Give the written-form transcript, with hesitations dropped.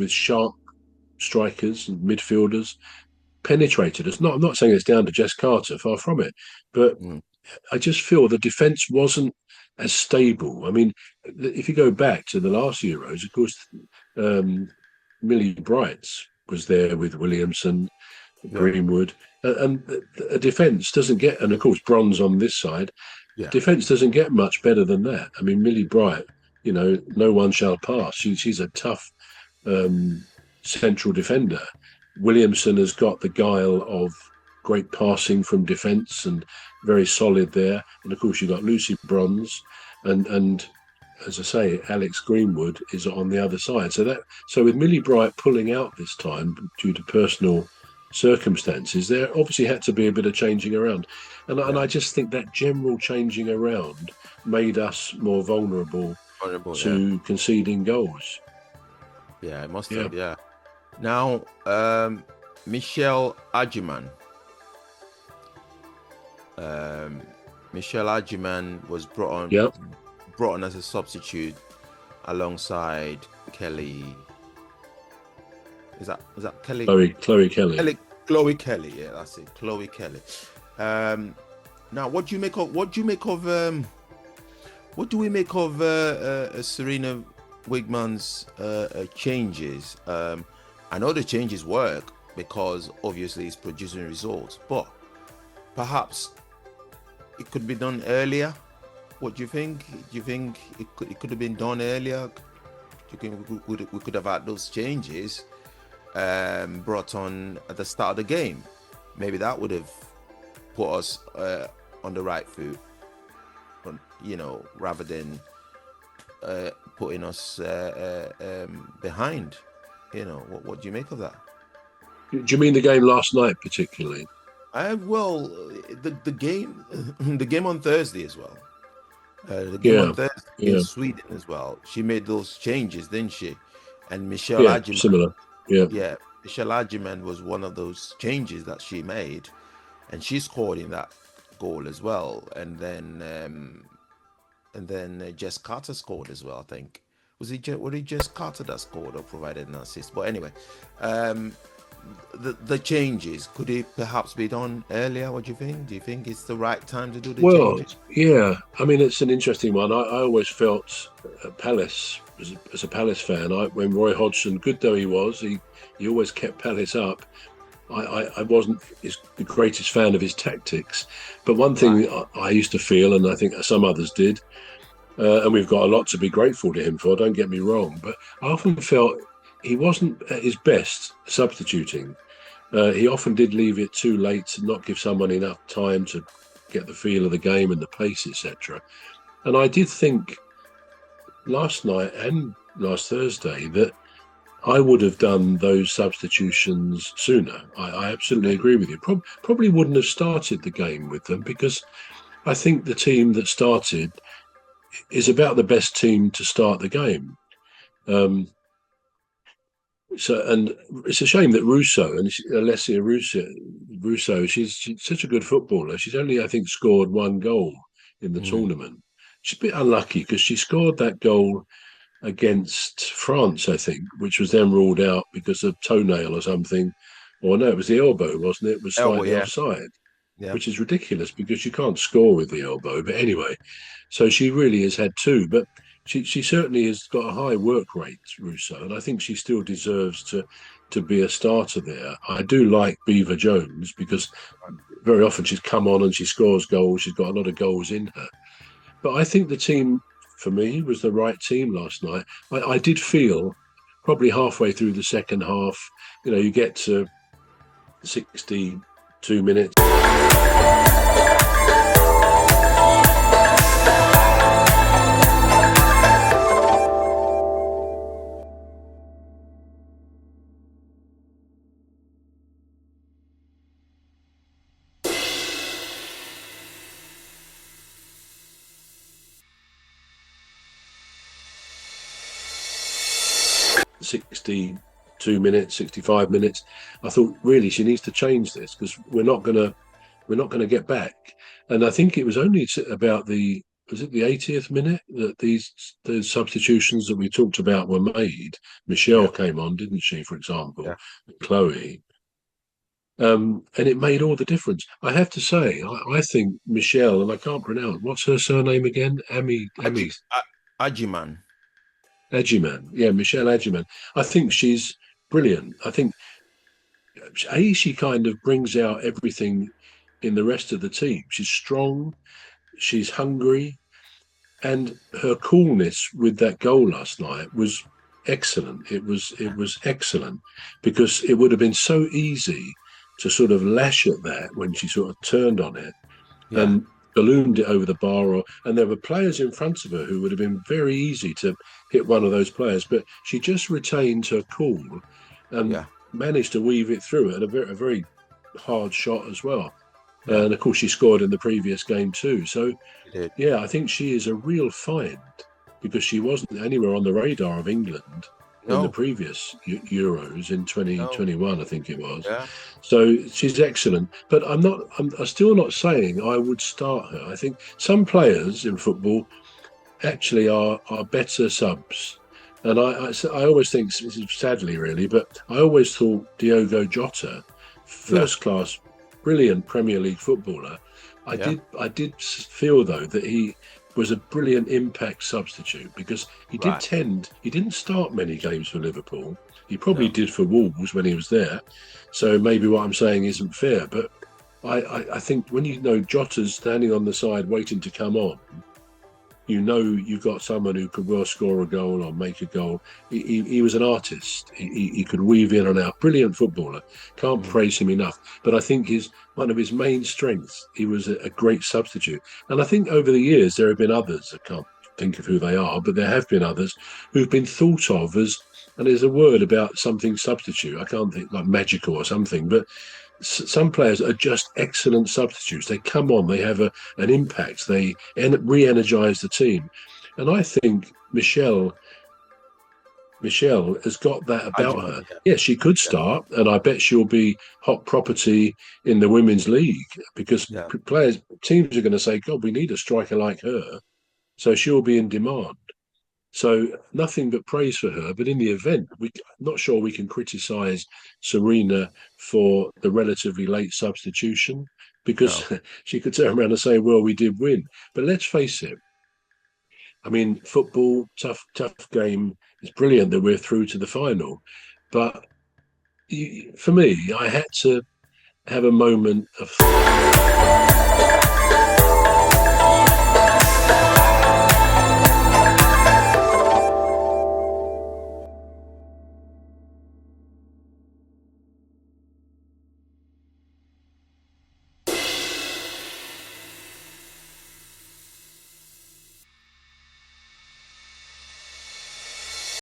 with sharp strikers and midfielders, penetrated us. I'm not saying it's down to Jess Carter, far from it, but I just feel the defence wasn't as stable. I mean, if you go back to the last Euros, of course, Millie Brights was there with Williamson, Greenwood, and a defence doesn't get, and of course, bronze on this side. Defence doesn't get much better than that. I mean, Millie Bright, no one shall pass. She's a tough central defender. Williamson has got the guile of great passing from defence and very solid there. And of course, you've got Lucy Bronze and as I say, Alex Greenwood is on the other side. So with Millie Bright pulling out this time due to personal circumstances, there obviously had to be a bit of changing around. And I just think that general changing around made us more vulnerable to conceding goals. Yeah, it must have, yeah. Now, Michelle Agyman. Michelle Agyman was brought on as a substitute alongside Kelly. Is that Kelly? Chloe Kelly. Chloe Kelly, yeah, that's it. Chloe Kelly. Now, what do we make of Serena Wigman's changes? I know the changes work because obviously it's producing results, but perhaps it could be done earlier. What do you think? Do you think it could have been done earlier? Do you think we could have had those changes brought on at the start of the game? Maybe that would have put us on the right foot, rather than putting us behind. What do you make of that? Do you mean the game last night particularly? Well, the game on Thursday as well. The game on Thursday in Sweden as well. She made those changes, didn't she? And Michelle Agyman, similar. Yeah, Michelle Agyman was one of those changes that she made, and she scored in that goal as well. And then Jess Carter scored as well. I think was it Jess Carter that scored or provided an assist? But anyway, the changes, could it perhaps be done earlier? What do you think? Do you think it's the right time to do the changes? Yeah, I mean, it's an interesting one. I always felt Palace, as a Palace fan, when Roy Hodgson, good though he was, he always kept Palace up. I wasn't the greatest fan of his tactics, but one thing I used to feel, and I think some others did, and we've got a lot to be grateful to him for, don't get me wrong, but I often felt he wasn't at his best substituting. He often did leave it too late to not give someone enough time to get the feel of the game and the pace, etc. And I did think last night and last Thursday that I would have done those substitutions sooner. I absolutely agree with you. Probably wouldn't have started the game with them, because I think the team that started is about the best team to start the game. And it's a shame that Alessia Russo, she's such a good footballer. She's only, I think, scored one goal in the tournament. She's a bit unlucky because she scored that goal against France, I think, which was then ruled out because of toenail or something. Or no, it was the elbow, wasn't it? It was slightly offside, which is ridiculous because you can't score with the elbow. But anyway, so she really has had two. But she certainly has got a high work rate, Russo, and I think she still deserves to be a starter there. I do like Beaver Jones because very often she's come on and she scores goals. She's got a lot of goals in her. But I think the team, for me, was the right team last night. I did feel probably halfway through the second half, you get to 62 minutes. 62 minutes, 65 minutes. I thought, really, she needs to change this because we're not gonna get back. And I think it was only about the was it the 80th minute that the substitutions that we talked about were made? Michelle Yeah. came on, didn't she, for Yeah. example, Chloe? And it made all the difference. I have to say, I think Michelle, and I can't pronounce, what's her surname again? Emmy Ajiman. Egiman. Yeah, Michelle Egiman. I think she's brilliant. I think she kind of brings out everything in the rest of the team. She's strong, she's hungry, and her coolness with that goal last night was excellent. It was excellent because it would have been so easy to sort of lash at that when she sort of turned on it Yeah. and ballooned it over the bar, and there were players in front of her who would have been very easy to hit one of those players, but she just retained her cool and Yeah. managed to weave it through it, a very hard shot as well. Yeah. And of course, she scored in the previous game too. So It did. yeah, I think she is a real find because she wasn't anywhere on the radar of England in the No. previous Euros in No. 2021, I think it was. Yeah. So she's excellent. But I'm still not saying I would start her. I think some players in football actually are better subs. And I always think, sadly really, but I always thought Diogo Jota, Yeah. first class, brilliant Premier League footballer. Yeah. I did feel though that he was a brilliant impact substitute because Right. he didn't start many games for Liverpool. He probably No. did for Wolves when he was there. So maybe what I'm saying isn't fair, but I think when you know Jota's standing on the side waiting to come on, you know you've got someone who could well score a goal or make a goal. He was an artist. He could weave in and out. Brilliant footballer. Can't praise him enough. But I think one of his main strengths, he was a great substitute. And I think over the years there have been others. I can't think of who they are, but there have been others who've been thought of as, and there's a word about something substitute. I can't think, like magical or something, but some players are just excellent substitutes. They come on, they have an impact, they re-energize the team, and I think Michelle has got that about Ajiman. her. Yeah. Yeah, she could Yeah. start, and I bet she'll be hot property in the women's league because Yeah. teams are going to say, "God, we need a striker like her," so she'll be in demand. So nothing but praise for her. But in the event, we're not sure we can criticise Serena for the relatively late substitution because No. she could turn around and say, well, we did win. But let's face it. I mean, football, tough game. It's brilliant that we're through to the final. But for me, I had to have a moment of